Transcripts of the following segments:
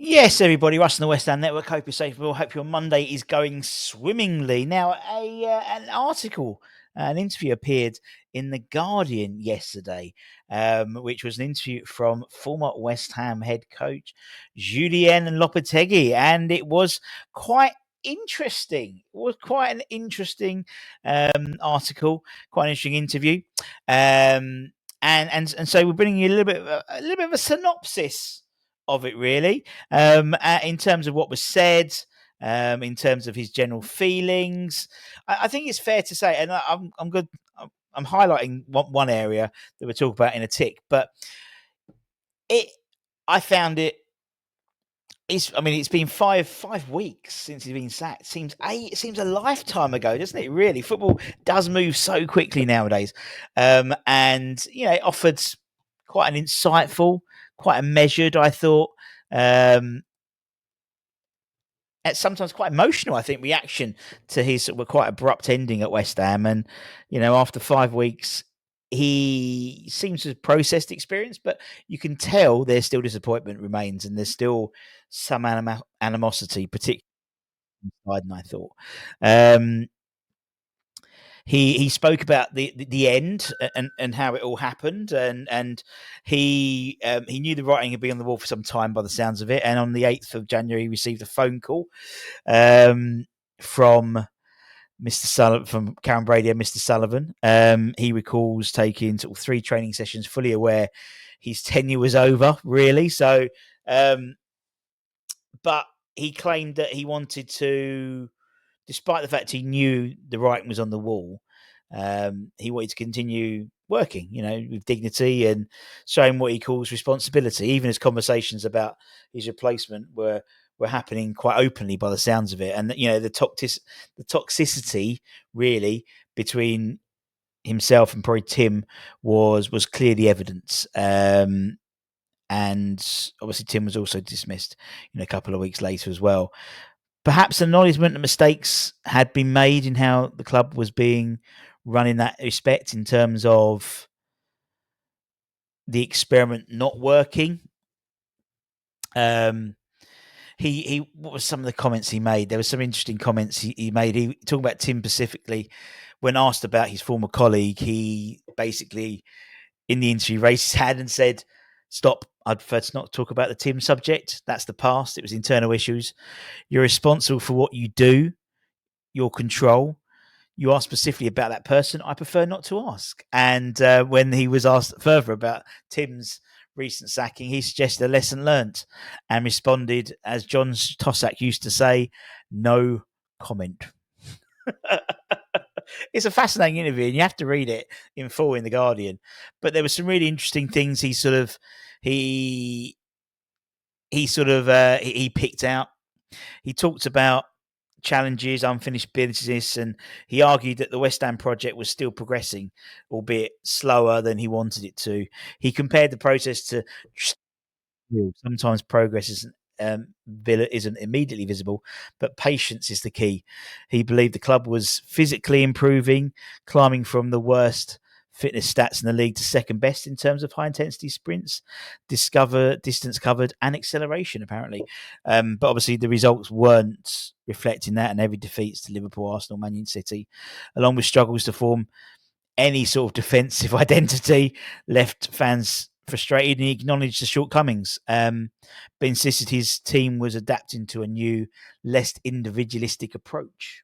Yes, everybody, Russ and the West Ham Network. Hope you're safe. Well, hope your Monday is going swimmingly. Now, an article, an interview appeared in the Guardian yesterday, which was an interview from former West Ham head coach Julien Lopetegui, and it was quite interesting. It was quite an interesting article, quite an interesting interview, and so we're bringing you a little bit of a synopsis of it, really, in terms of what was said, in terms of his general feelings. I think it's fair to say, and I'm good. I'm highlighting one area that we'll talk about in a tick, but it. I found it. It's been five weeks since he's been sacked. It seems a lifetime ago, doesn't it? Really, football does move so quickly nowadays, and it offered quite an insightful, quite a measured, I thought, at sometimes quite emotional, I think, reaction to his sort of quite abrupt ending at West Ham. And, after 5 weeks, he seems to have processed the experience, but you can tell there's still disappointment remains and there's still some animosity, particularly inside, and I thought. He spoke about the end and how it all happened, and he knew the writing had been on the wall for some time by the sounds of it. And on the 8th of January, he received a phone call from Mr. Sullivan, from Karen Brady and Mr. Sullivan. He recalls taking sort of 3 training sessions, fully aware his tenure was over, really. So, but he claimed that he wanted to, despite the fact he knew the writing was on the wall, he wanted to continue working, with dignity and showing what he calls responsibility. Even as conversations about his replacement were happening quite openly by the sounds of it, and the toxicity really between himself and probably Tim was clearly evident. And obviously Tim was also dismissed, a couple of weeks later as well. Perhaps acknowledgement that mistakes had been made in how the club was being run in that respect, in terms of the experiment not working. He what were some of the comments he made? There were some interesting comments he made. He talking about Tim specifically. When asked about his former colleague, he basically, in the interview, raised his hand and said, "Stop. I'd prefer to not talk about the Tim subject. That's the past. It was internal issues. You're responsible for what you do, your control. You asked specifically about that person. I prefer not to ask." And when he was asked further about Tim's recent sacking, he suggested a lesson learnt and responded, as John Tossack used to say, "No comment." It's a fascinating interview, and you have to read it in full in the Guardian. But there were some really interesting things he picked out. He talked about challenges, unfinished business, and he argued that the West Ham project was still progressing, albeit slower than he wanted it to. He compared the process to sometimes progress isn't immediately visible, but patience is the key. He believed the club was physically improving, climbing from the worst fitness stats in the league to second best in terms of high intensity sprints, distance covered, and acceleration, apparently. But obviously the results weren't reflecting that, and heavy defeats to Liverpool, Arsenal, Man United, City, along with struggles to form any sort of defensive identity, left fans frustrated, and he acknowledged the shortcomings, but insisted his team was adapting to a new, less individualistic approach.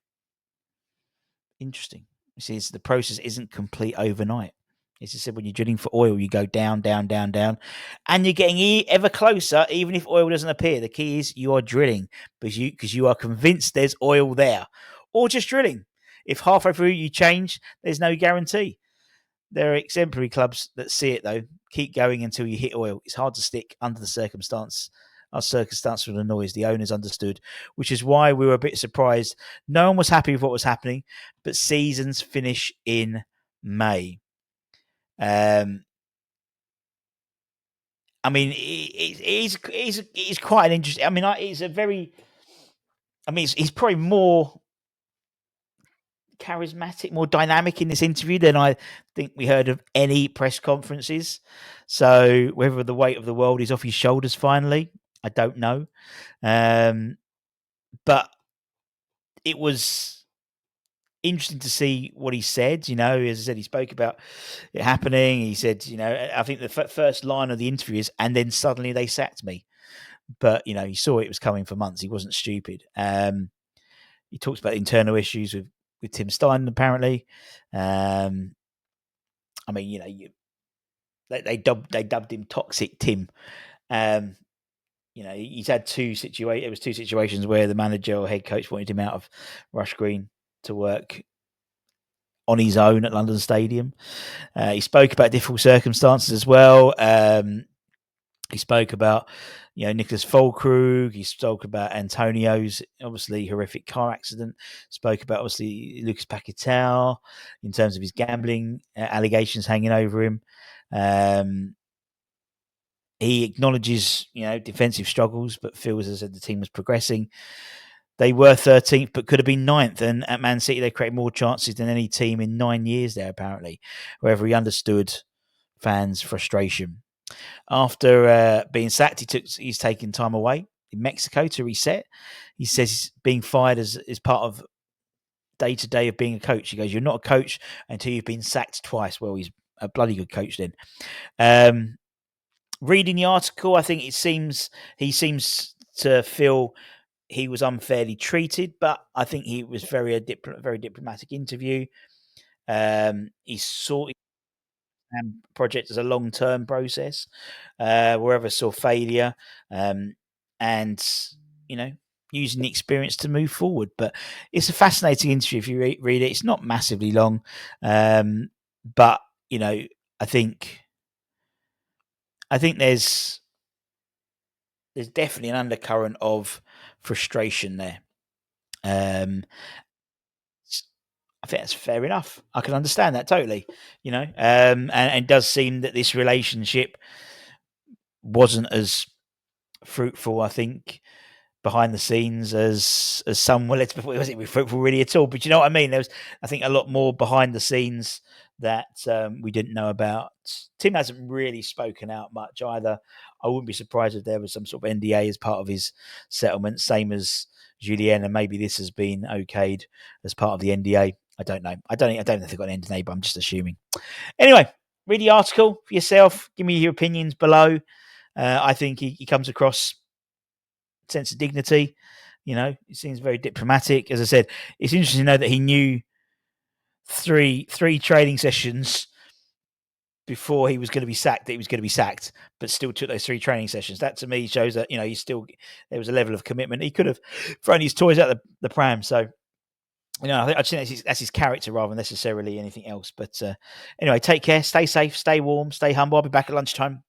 Interesting. You see, the process isn't complete overnight. As I said, when you're drilling for oil, you go down, down, down, down, and you're getting ever closer, even if oil doesn't appear. The key is you are drilling because you are convinced there's oil there, or just drilling. If halfway through you change, there's no guarantee. There are exemplary clubs that see it, though. Keep going until you hit oil. It's hard to stick under the circumstance. Our circumstance with the noise, the owners understood, which is why we were a bit surprised. No one was happy with what was happening, but seasons finish in May. It's quite an interesting. He's probably more charismatic, more dynamic in this interview than I think we heard of any press conferences. So whether the weight of the world is off his shoulders finally, I don't know. But it was interesting to see what he said. As I said, he spoke about it happening. He said, I think the first line of the interview is, and then suddenly they sacked me. But, he saw it was coming for months. He wasn't stupid. He talks about internal issues with Tim Stein, apparently. I mean, they dubbed him Toxic Tim. He's had two situations. It was two situations where the manager or head coach wanted him out of Rush Green to work on his own at London Stadium. He spoke about difficult circumstances as well. He spoke about, Nicholas Füllkrug. He spoke about Antonio's obviously horrific car accident. Spoke about obviously Lucas Paquetá in terms of his gambling allegations hanging over him. He acknowledges, defensive struggles, but feels, as I said, the team was progressing. They were 13th, but could have been 9th. And at Man City, they created more chances than any team in 9 years there, apparently. However, he understood fans' frustration. After being sacked, he's taken time away in Mexico to reset. He says being fired is part of day-to-day of being a coach. He goes, you're not a coach until you've been sacked twice. Well, he's a bloody good coach then. Reading the article, I think he seems to feel he was unfairly treated, but I think he was very diplomatic interview. He saw project as a long-term process, wherever saw failure, and using the experience to move forward. But it's a fascinating interview if you read it. It's not massively long, but I think there's definitely an undercurrent of frustration there. I think that's fair enough. I can understand that totally, and it does seem that this relationship wasn't as fruitful, I think, behind the scenes as some. Well, it wasn't fruitful really at all. But you know what I mean? There was, I think, a lot more behind the scenes that we didn't know about. Tim hasn't really spoken out much either. I wouldn't be surprised if there was some sort of NDA as part of his settlement, same as Julien, and maybe this has been okayed as part of the NDA. I don't know. I don't think they've got an NDA, but I'm just assuming. Anyway, read the article for yourself. Give me your opinions below. I think he comes across sense of dignity. He seems very diplomatic. As I said, it's interesting to know that he knew three training sessions before he was going to be sacked that he was going to be sacked, but still took those 3 training sessions. That to me shows that he still, there was a level of commitment. He could have thrown his toys out the pram. So I think that's his character rather than necessarily anything else. But anyway, take care, stay safe, stay warm, stay humble. I'll be back at lunchtime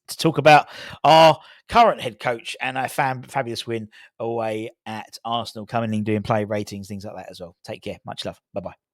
to talk about our current head coach and our fabulous win away at Arsenal, coming in doing play ratings, things like that as well. Take care. Much love. Bye-bye.